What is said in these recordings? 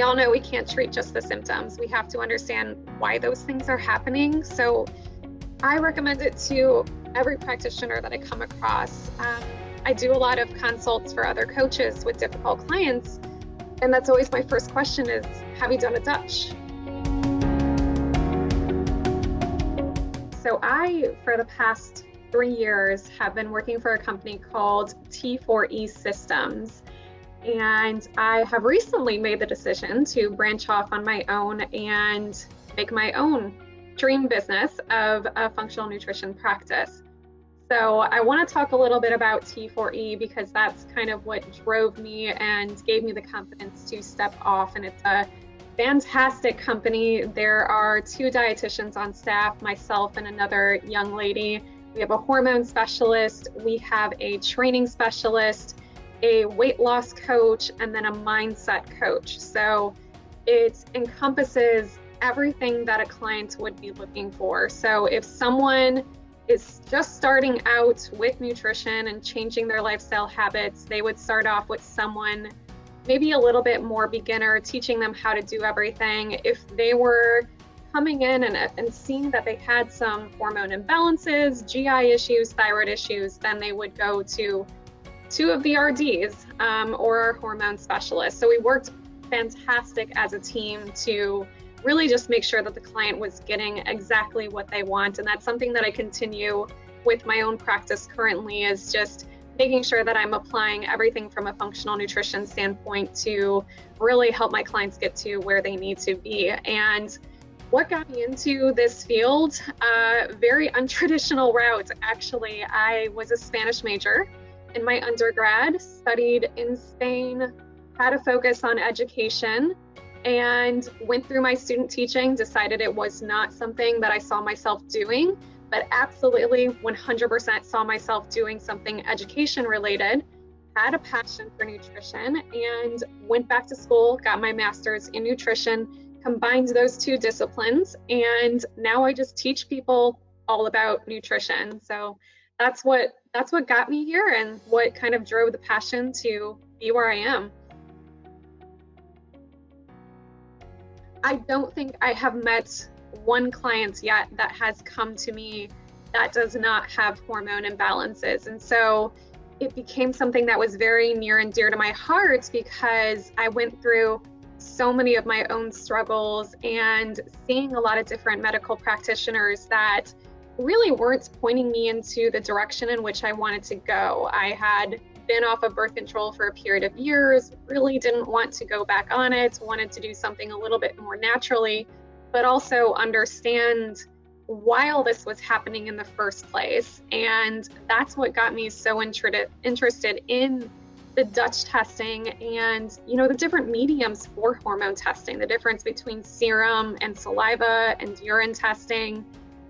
we all know we can't treat just the symptoms. We have to understand why those things are happening. So I recommend it to every practitioner that I come across. I do a lot of consults for other coaches with difficult clients, and that's always my first question is, have you done a Dutch? So I, for the past 3 years, have been working for a company called T4E Systems. And I have recently made the decision to branch off on my own and make my own dream business of a functional nutrition practice. So I want to talk a little bit about T4E because that's kind of what drove me and gave me the confidence to step off. And it's a fantastic company. There are 2 dietitians on staff, myself and another young lady. We have a hormone specialist, we have a training specialist, a weight loss coach, and then a mindset coach. So it encompasses everything that a client would be looking for. So if someone is just starting out with nutrition and changing their lifestyle habits, they would start off with someone maybe a little bit more beginner, teaching them how to do everything. If they were coming in and seeing that they had some hormone imbalances, GI issues, thyroid issues, then they would go to 2 of the RDs or our hormone specialist. So we worked fantastic as a team to really just make sure that the client was getting exactly what they want. And that's something that I continue with my own practice currently, is just making sure that I'm applying everything from a functional nutrition standpoint to really help my clients get to where they need to be. And what got me into this field, very untraditional route, actually. I was a Spanish major in my undergrad, studied in Spain, had a focus on education, and went through my student teaching, decided it was not something that I saw myself doing, but absolutely 100% saw myself doing something education related, had a passion for nutrition, and went back to school, got my master's in nutrition, combined those 2 disciplines, and now I just teach people all about nutrition. So that's what got me here and what kind of drove the passion to be where I am. I don't think I have met one client yet that has come to me that does not have hormone imbalances. And so it became something that was very near and dear to my heart because I went through so many of my own struggles and seeing a lot of different medical practitioners that really weren't pointing me into the direction in which I wanted to go. I had been off of birth control for a period of years, really didn't want to go back on it, wanted to do something a little bit more naturally, but also understand why all this was happening in the first place. And that's what got me so interested in the Dutch testing and, the different mediums for hormone testing, the difference between serum and saliva and urine testing,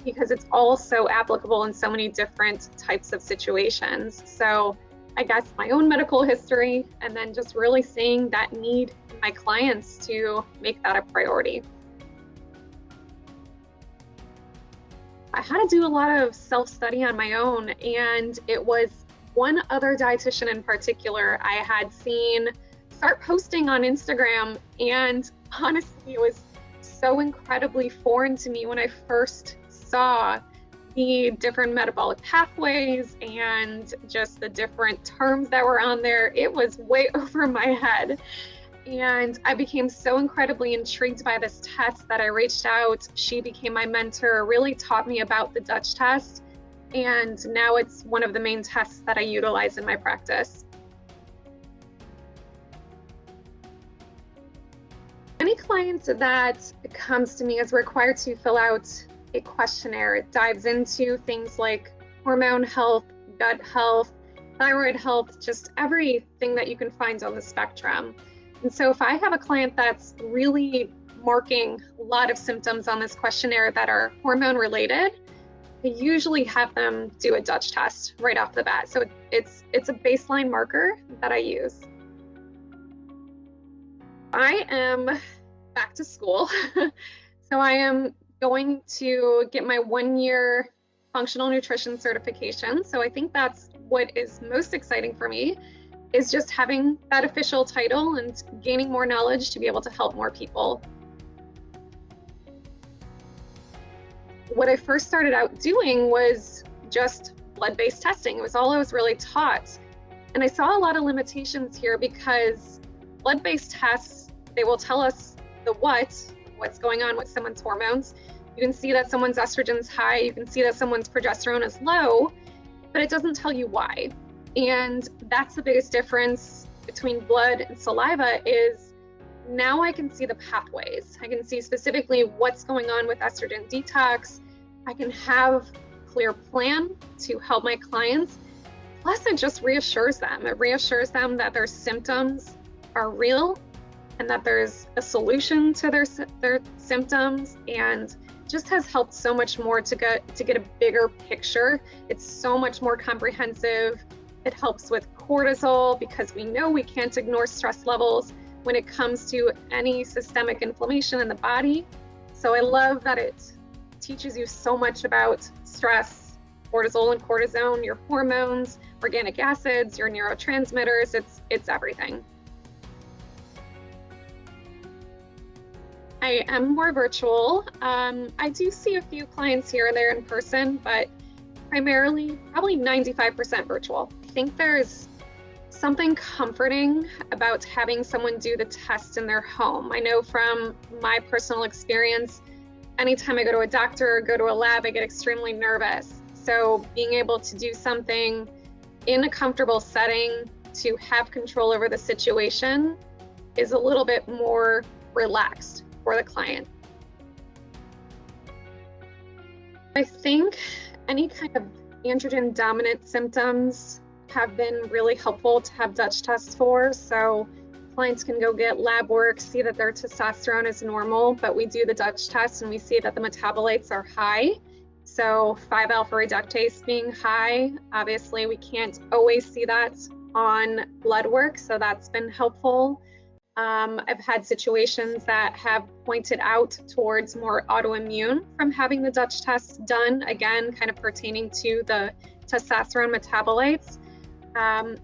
because it's all so applicable in so many different types of situations. So I guess my own medical history, and then just really seeing that need in my clients to make that a priority. I had to do a lot of self-study on my own, and it was one other dietitian in particular I had seen start posting on Instagram, and honestly, it was so incredibly foreign to me when I first saw the different metabolic pathways and just the different terms that were on there. It was way over my head. And I became so incredibly intrigued by this test that I reached out. She became my mentor, really taught me about the Dutch test. And now it's one of the main tests that I utilize in my practice. Any client that comes to me is required to fill out a questionnaire. It dives into things like hormone health, gut health, thyroid health, just everything that you can find on the spectrum. And so if I have a client that's really marking a lot of symptoms on this questionnaire that are hormone related, I usually have them do a Dutch test right off the bat. So it's a baseline marker that I use. I am back to school. So I am going to get my 1-year functional nutrition certification. So I think that's what is most exciting for me. is just having that official title and gaining more knowledge to be able to help more people. What I first started out doing was just blood-based testing. It was all I was really taught. And I saw a lot of limitations here because blood-based tests, they will tell us the what's going on with someone's hormones. You can see that someone's estrogen's high, you can see that someone's progesterone is low, but it doesn't tell you why. And that's the biggest difference between blood and saliva is now I can see the pathways. I can see specifically what's going on with estrogen detox. I can have a clear plan to help my clients. Plus, it just reassures them. It reassures them that their symptoms are real and that there's a solution to their symptoms, and just has helped so much more to get a bigger picture. It's so much more comprehensive. It helps with cortisol because we know we can't ignore stress levels when it comes to any systemic inflammation in the body. So I love that it teaches you so much about stress, cortisol and cortisone, your hormones, organic acids, your neurotransmitters. It's everything. I am more virtual. I do see a few clients here and there in person, but primarily probably 95% virtual. I think there's something comforting about having someone do the test in their home. I know from my personal experience, anytime I go to a doctor or go to a lab, I get extremely nervous. So being able to do something in a comfortable setting to have control over the situation is a little bit more relaxed for the client. I think any kind of androgen dominant symptoms have been really helpful to have Dutch tests for. So clients can go get lab work, see that their testosterone is normal, but we do the Dutch test and we see that the metabolites are high. So 5-alpha reductase being high, obviously we can't always see that on blood work, so that's been helpful. I've had situations that have pointed out towards more autoimmune from having the Dutch test done, again, kind of pertaining to the testosterone metabolites.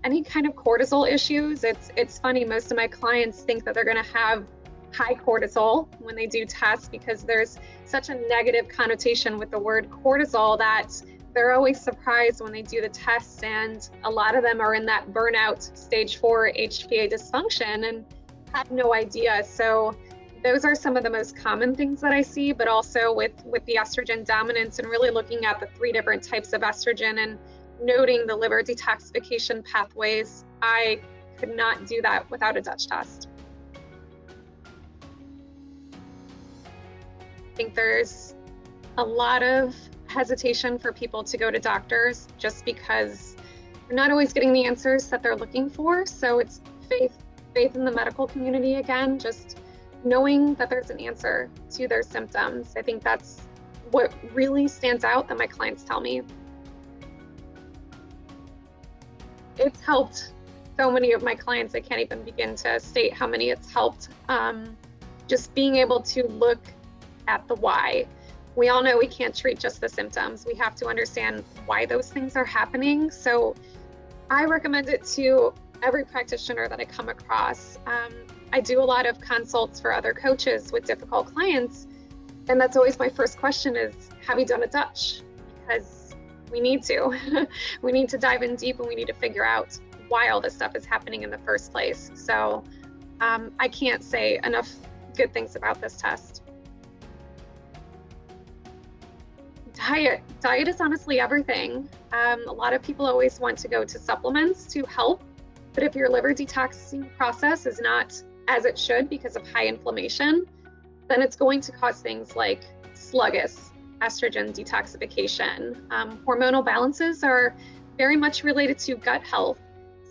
Any kind of cortisol issues, it's funny, most of my clients think that they're going to have high cortisol when they do tests because there's such a negative connotation with the word cortisol that they're always surprised when they do the tests, and a lot of them are in that burnout stage 4 HPA dysfunction and have no idea. So those are some of the most common things that I see, but also with the estrogen dominance and really looking at the 3 different types of estrogen and noting the liver detoxification pathways, I could not do that without a Dutch test. I think there's a lot of hesitation for people to go to doctors just because they're not always getting the answers that they're looking for. So it's faith in the medical community, again, just knowing that there's an answer to their symptoms. I think that's what really stands out that my clients tell me. It's helped so many of my clients, I can't even begin to state how many it's helped. Just being able to look at the why. We all know we can't treat just the symptoms. We have to understand why those things are happening. So I recommend it to every practitioner that I come across. I do a lot of consults for other coaches with difficult clients, and that's always my first question is, have you done a Dutch? Because we need to. We need to dive in deep and we need to figure out why all this stuff is happening in the first place. So I can't say enough good things about this test. Diet is honestly everything. A lot of people always want to go to supplements to help, but if your liver detoxing process is not as it should because of high inflammation, then it's going to cause things like sluggish estrogen detoxification. Hormonal balances are very much related to gut health.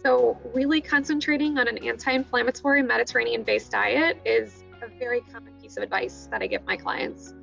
So really concentrating on an anti-inflammatory Mediterranean-based diet is a very common piece of advice that I give my clients.